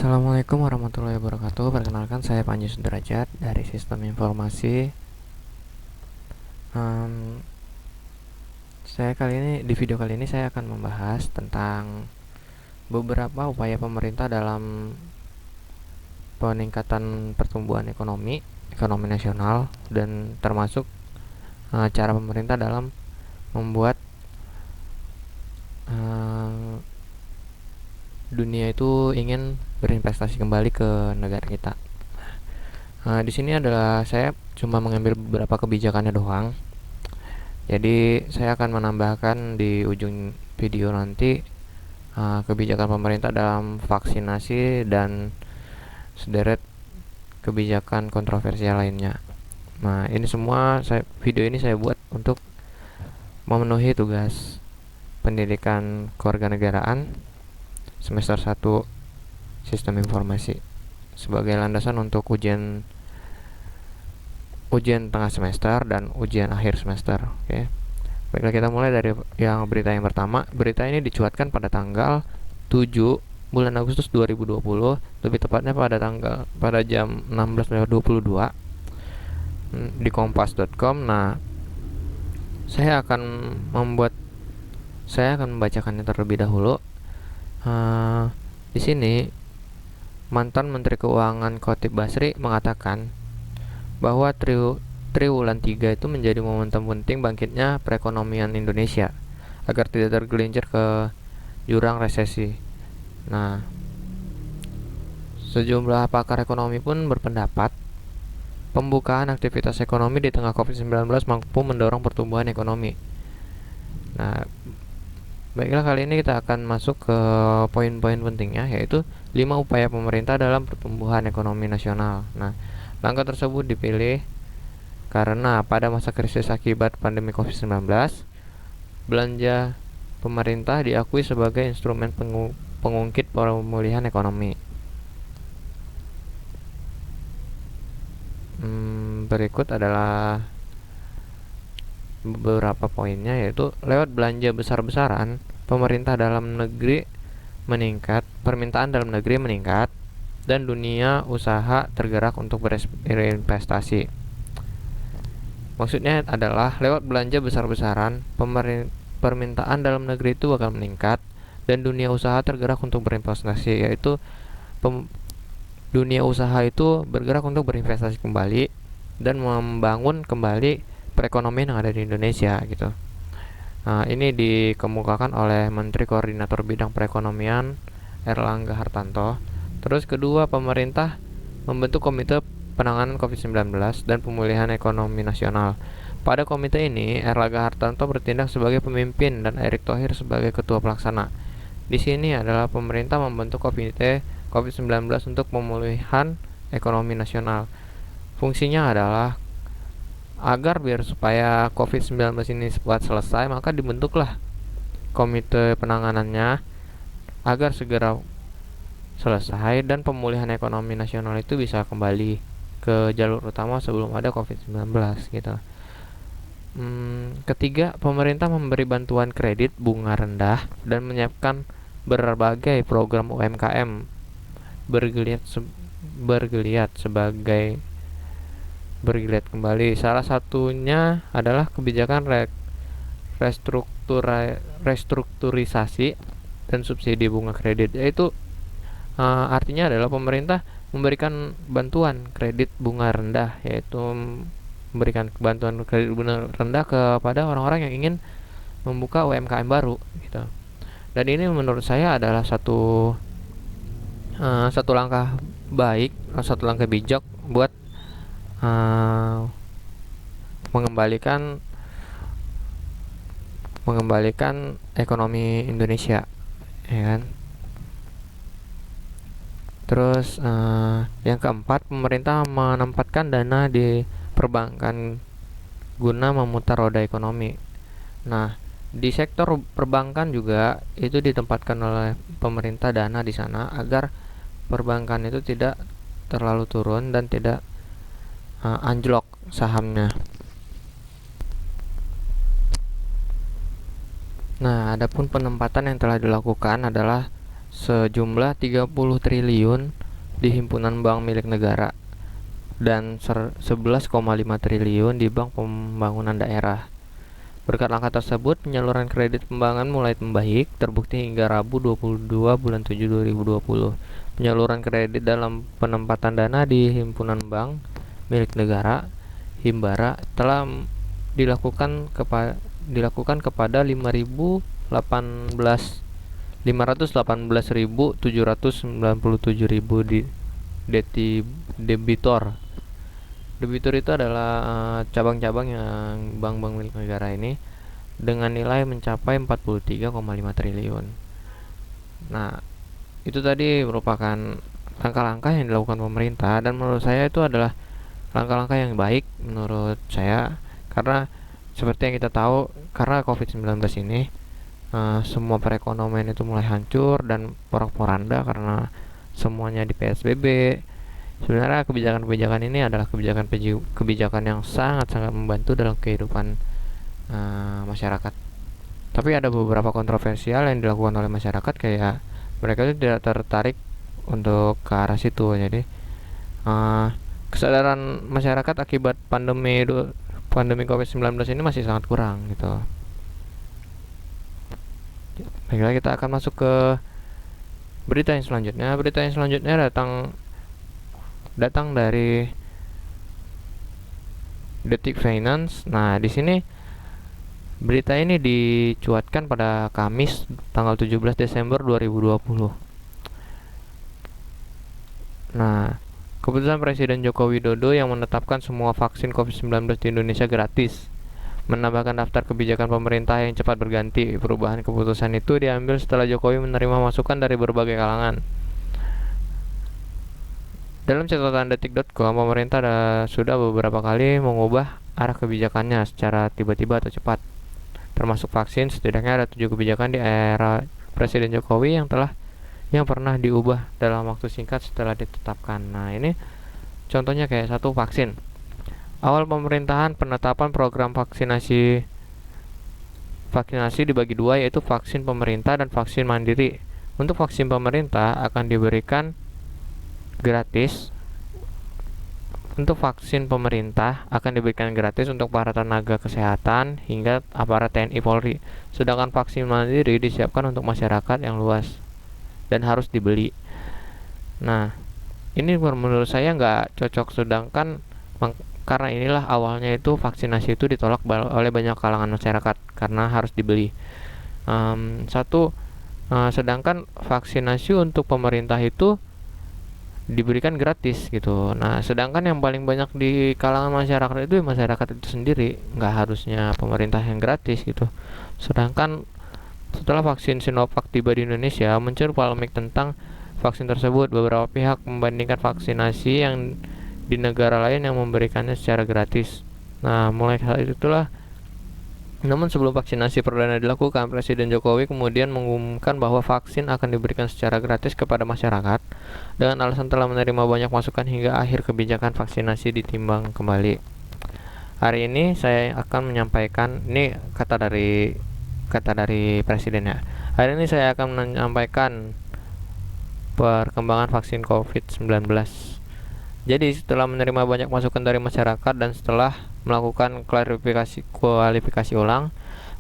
Assalamualaikum warahmatullahi wabarakatuh. Perkenalkan, saya Panji Sudrajat dari Sistem Informasi. Em, di video kali ini saya akan membahas tentang beberapa upaya pemerintah dalam peningkatan pertumbuhan ekonomi nasional, dan termasuk cara pemerintah dalam membuat dunia itu ingin berinvestasi kembali ke negara kita. Di sini adalah saya cuma mengambil beberapa kebijakannya doang. Jadi saya akan menambahkan di ujung video nanti kebijakan pemerintah dalam vaksinasi dan sederet kebijakan kontroversial lainnya. Nah, ini semua video ini saya buat untuk memenuhi tugas pendidikan kewarganegaraan semester 1 Sistem Informasi sebagai landasan untuk ujian tengah semester dan ujian akhir semester. Oke. Baiklah, kita mulai dari berita yang pertama. Berita ini dicuatkan pada tanggal 7 bulan Agustus 2020, lebih tepatnya pada jam 16.22 di kompas.com. Nah, saya akan membacakannya terlebih dahulu. Di sini mantan Menteri Keuangan Khatib Basri mengatakan bahwa triwulan 3 itu menjadi momentum penting bangkitnya perekonomian Indonesia agar tidak tergelincir ke jurang resesi. Nah, sejumlah pakar ekonomi pun berpendapat pembukaan aktivitas ekonomi di tengah COVID-19 mampu mendorong pertumbuhan ekonomi. Nah, baiklah, kali ini kita akan masuk ke poin-poin pentingnya, yaitu 5 upaya pemerintah dalam pertumbuhan ekonomi nasional. Nah, langkah tersebut dipilih karena pada masa krisis akibat pandemi COVID-19, belanja pemerintah diakui sebagai instrumen pengungkit pemulihan ekonomi. Berikut adalah beberapa poinnya, yaitu lewat belanja besar-besaran pemerintah dalam negeri meningkat, permintaan dalam negeri meningkat, dan dunia usaha tergerak untuk berinvestasi. Maksudnya adalah lewat belanja besar-besaran permintaan dalam negeri itu bakal meningkat dan dunia usaha tergerak untuk berinvestasi, yaitu dunia usaha itu bergerak untuk berinvestasi kembali dan membangun kembali perekonomian yang ada di Indonesia gitu. Nah, ini dikemukakan oleh Menteri Koordinator Bidang Perekonomian Erlangga Hartanto. Terus kedua, pemerintah membentuk Komite Penanganan COVID-19 dan Pemulihan Ekonomi Nasional. Pada komite ini, Erlangga Hartanto bertindak sebagai pemimpin dan Erick Thohir sebagai ketua pelaksana. Di sini adalah pemerintah membentuk Komite COVID-19 untuk Pemulihan Ekonomi Nasional. Fungsinya adalah supaya COVID-19 ini cepat selesai, maka dibentuklah komite penanganannya agar segera selesai dan pemulihan ekonomi nasional itu bisa kembali ke jalur utama sebelum ada COVID-19 gitu. Ketiga, pemerintah memberi bantuan kredit bunga rendah dan menyiapkan berbagai program UMKM bergeliat kembali. Salah satunya adalah kebijakan restrukturisasi dan subsidi bunga kredit, yaitu artinya adalah pemerintah memberikan bantuan kredit bunga rendah, yaitu memberikan bantuan kredit bunga rendah kepada orang-orang yang ingin membuka UMKM baru gitu. Dan ini menurut saya adalah satu langkah baik, satu langkah bijak buat mengembalikan ekonomi Indonesia, ya kan? Terus yang keempat, pemerintah menempatkan dana di perbankan guna memutar roda ekonomi. Nah, di sektor perbankan juga itu ditempatkan oleh pemerintah dana di sana agar perbankan itu tidak terlalu turun dan tidak anjlok sahamnya. Nah, adapun penempatan yang telah dilakukan adalah sejumlah 30 triliun di himpunan bank milik negara dan 11,5 triliun di bank pembangunan daerah. Berkat langkah tersebut, penyaluran kredit pembangunan mulai membaik, terbukti hingga Rabu 22 bulan 7 2020. Penyaluran kredit dalam penempatan dana di himpunan bank milik negara Himbara telah dilakukan kepada 518.797 debitor. Debitur itu adalah cabang-cabang yang bank-bank milik negara ini dengan nilai mencapai 43,5 triliun. Nah, itu tadi merupakan langkah-langkah yang dilakukan pemerintah dan menurut saya itu adalah langkah-langkah yang baik menurut saya, karena seperti yang kita tahu, karena COVID-19 ini semua perekonomian itu mulai hancur dan porak-poranda karena semuanya di PSBB. Sebenarnya kebijakan-kebijakan ini adalah kebijakan yang sangat-sangat membantu dalam kehidupan masyarakat. Tapi ada beberapa kontroversial yang dilakukan oleh masyarakat, kayak mereka itu tidak tertarik untuk ke arah situ. Jadi kesadaran masyarakat akibat pandemi COVID-19 ini masih sangat kurang gitu. Baiklah, kita akan masuk ke berita yang selanjutnya. Berita yang selanjutnya datang dari Detik Finance. Nah, di sini berita ini dicuatkan pada Kamis tanggal 17 Desember 2020. Nah, keputusan Presiden Joko Widodo yang menetapkan semua vaksin COVID-19 di Indonesia gratis, menambahkan daftar kebijakan pemerintah yang cepat berganti. Perubahan keputusan itu diambil setelah Jokowi menerima masukan dari berbagai kalangan. Dalam catatan detik.com, pemerintah sudah beberapa kali mengubah arah kebijakannya secara tiba-tiba atau cepat. Termasuk vaksin, setidaknya ada 7 kebijakan di era Presiden Jokowi yang pernah diubah dalam waktu singkat setelah ditetapkan. Nah, ini contohnya kayak satu, vaksin. Awal pemerintahan, penetapan program vaksinasi dibagi dua, yaitu vaksin pemerintah dan vaksin mandiri. Untuk vaksin pemerintah akan diberikan gratis. Untuk vaksin pemerintah akan diberikan gratis untuk para tenaga kesehatan hingga aparat TNI Polri. Sedangkan vaksin mandiri disiapkan untuk masyarakat yang luas dan harus dibeli. Nah, ini menurut saya nggak cocok, sedangkan karena inilah awalnya itu vaksinasi itu ditolak oleh banyak kalangan masyarakat karena harus dibeli. Sedangkan vaksinasi untuk pemerintah itu diberikan gratis gitu. Nah, sedangkan yang paling banyak di kalangan masyarakat itu masyarakat itu sendiri, nggak harusnya pemerintah yang gratis gitu. Sedangkan setelah vaksin Sinovac tiba di Indonesia, muncul polemik tentang vaksin tersebut. Beberapa pihak membandingkan vaksinasi yang di negara lain yang memberikannya secara gratis. Nah, mulai saat itulah, namun sebelum vaksinasi perdana dilakukan, Presiden Jokowi kemudian mengumumkan bahwa vaksin akan diberikan secara gratis kepada masyarakat dengan alasan telah menerima banyak masukan hingga akhir kebijakan vaksinasi ditimbang kembali. Hari ini saya akan menyampaikan, ini kata dari Presidennya. Hari ini saya akan menyampaikan perkembangan vaksin COVID-19. Jadi setelah menerima banyak masukan dari masyarakat dan setelah melakukan kualifikasi ulang,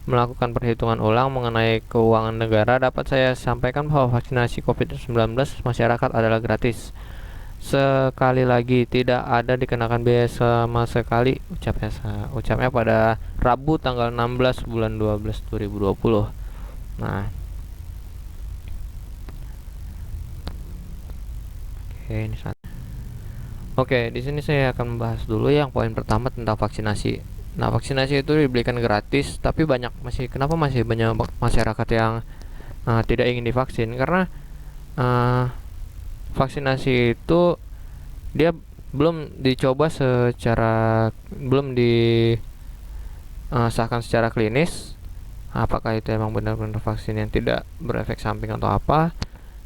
melakukan perhitungan ulang mengenai keuangan negara, dapat saya sampaikan bahwa vaksinasi COVID-19 masyarakat adalah gratis. Sekali lagi, tidak ada dikenakan biaya sama sekali, ucapnya pada Rabu tanggal 16 bulan 12 2020. Nah, Oke, di sini saya akan membahas dulu yang poin pertama tentang vaksinasi. Nah, vaksinasi itu diberikan gratis, tapi kenapa masih banyak masyarakat yang tidak ingin divaksin? Karena vaksinasi itu dia belum disahkan secara klinis. Apakah itu emang benar-benar vaksin yang tidak berefek samping atau apa?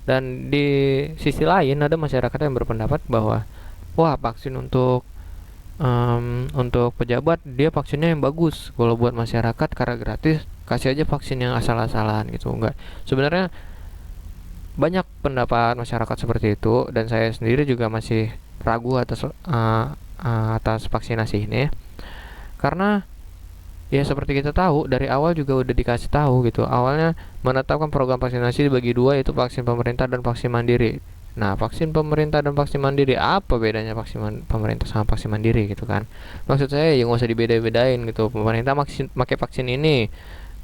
Dan di sisi lain ada masyarakat yang berpendapat bahwa wah, vaksin untuk pejabat dia vaksinnya yang bagus. Kalau buat masyarakat karena gratis, kasih aja vaksin yang asal-asalan gitu. Enggak. Sebenarnya banyak pendapat masyarakat seperti itu, dan saya sendiri juga masih ragu atas vaksinasi ini, karena ya seperti kita tahu dari awal juga udah dikasih tahu gitu. Awalnya menetapkan program vaksinasi dibagi dua, yaitu vaksin pemerintah dan vaksin mandiri. Nah, vaksin pemerintah dan vaksin mandiri, apa bedanya vaksin pemerintah sama vaksin mandiri gitu kan? Maksud saya ya nggak usah dibeda-bedain gitu. Pemerintah pakai vaksin ini,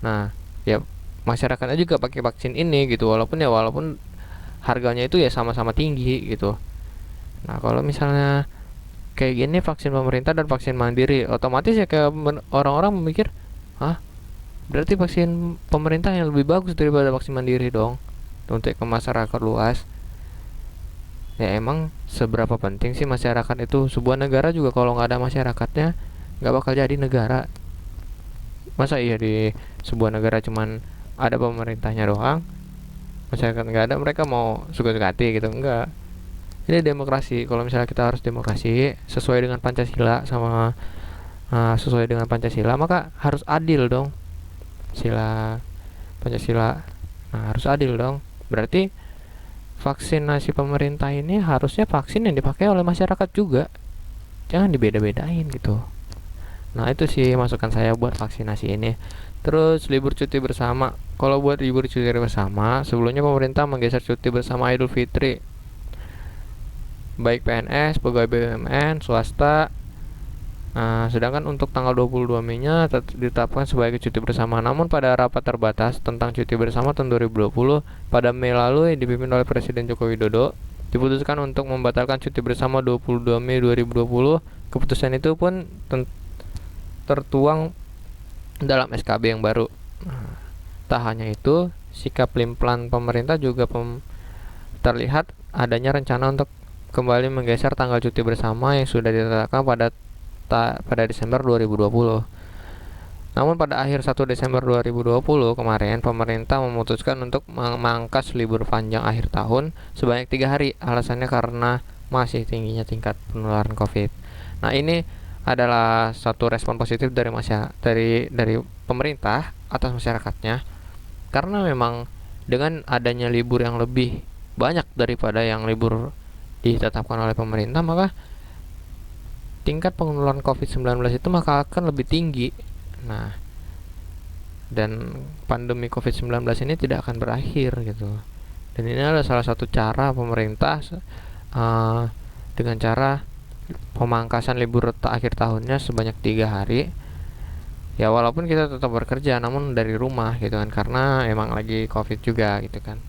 nah ya masyarakatnya juga pakai vaksin ini gitu. Walaupun harganya itu ya sama-sama tinggi gitu. Nah, kalau misalnya kayak gini vaksin pemerintah dan vaksin mandiri, otomatis ya kayak orang-orang memikir, ah berarti vaksin pemerintah yang lebih bagus daripada vaksin mandiri dong untuk ke masyarakat luas. Ya emang seberapa penting sih masyarakat itu? Sebuah negara juga kalau nggak ada masyarakatnya nggak bakal jadi negara. Masa iya di sebuah negara cuman ada pemerintahnya doang, masyarakat nggak ada, mereka mau suka-suka hati gitu? Enggak. Ini demokrasi. Kalau misalnya kita harus demokrasi sesuai dengan Pancasila sesuai dengan Pancasila, maka harus adil dong. Pancasila, nah harus adil dong. Berarti vaksinasi pemerintah ini harusnya vaksin yang dipakai oleh masyarakat juga, jangan dibeda-bedain gitu. Nah itu sih masukan saya buat vaksinasi ini. Terus libur cuti bersama, kalau buat libur cuti bersama, sebelumnya pemerintah menggeser cuti bersama Idul Fitri, baik PNS, pegawai BUMN, swasta. Sedangkan untuk tanggal 22 Mei-nya ditetapkan sebagai cuti bersama. Namun pada rapat terbatas tentang cuti bersama tahun 2020 pada Mei lalu yang dipimpin oleh Presiden Joko Widodo, diputuskan untuk membatalkan cuti bersama 22 Mei 2020. Keputusan itu pun tertuang dalam SKB yang baru. Tak hanya itu, sikap pelin-pelan pemerintah juga terlihat adanya rencana untuk kembali menggeser tanggal cuti bersama yang sudah ditetapkan pada Desember 2020. Namun pada akhir 1 Desember 2020 kemarin, pemerintah memutuskan untuk memangkas libur panjang akhir tahun sebanyak 3 hari. Alasannya karena masih tingginya tingkat penularan COVID. Nah, ini adalah satu respon positif dari pemerintah atas masyarakatnya, karena memang dengan adanya libur yang lebih banyak daripada yang libur ditetapkan oleh pemerintah, maka tingkat penularan COVID-19 itu maka akan lebih tinggi. Nah, dan pandemi COVID-19 ini tidak akan berakhir gitu. Dan ini adalah salah satu cara pemerintah dengan cara pemangkasan libur akhir tahunnya sebanyak 3 hari. Ya walaupun kita tetap bekerja namun dari rumah gitu kan, karena emang lagi COVID juga gitu kan.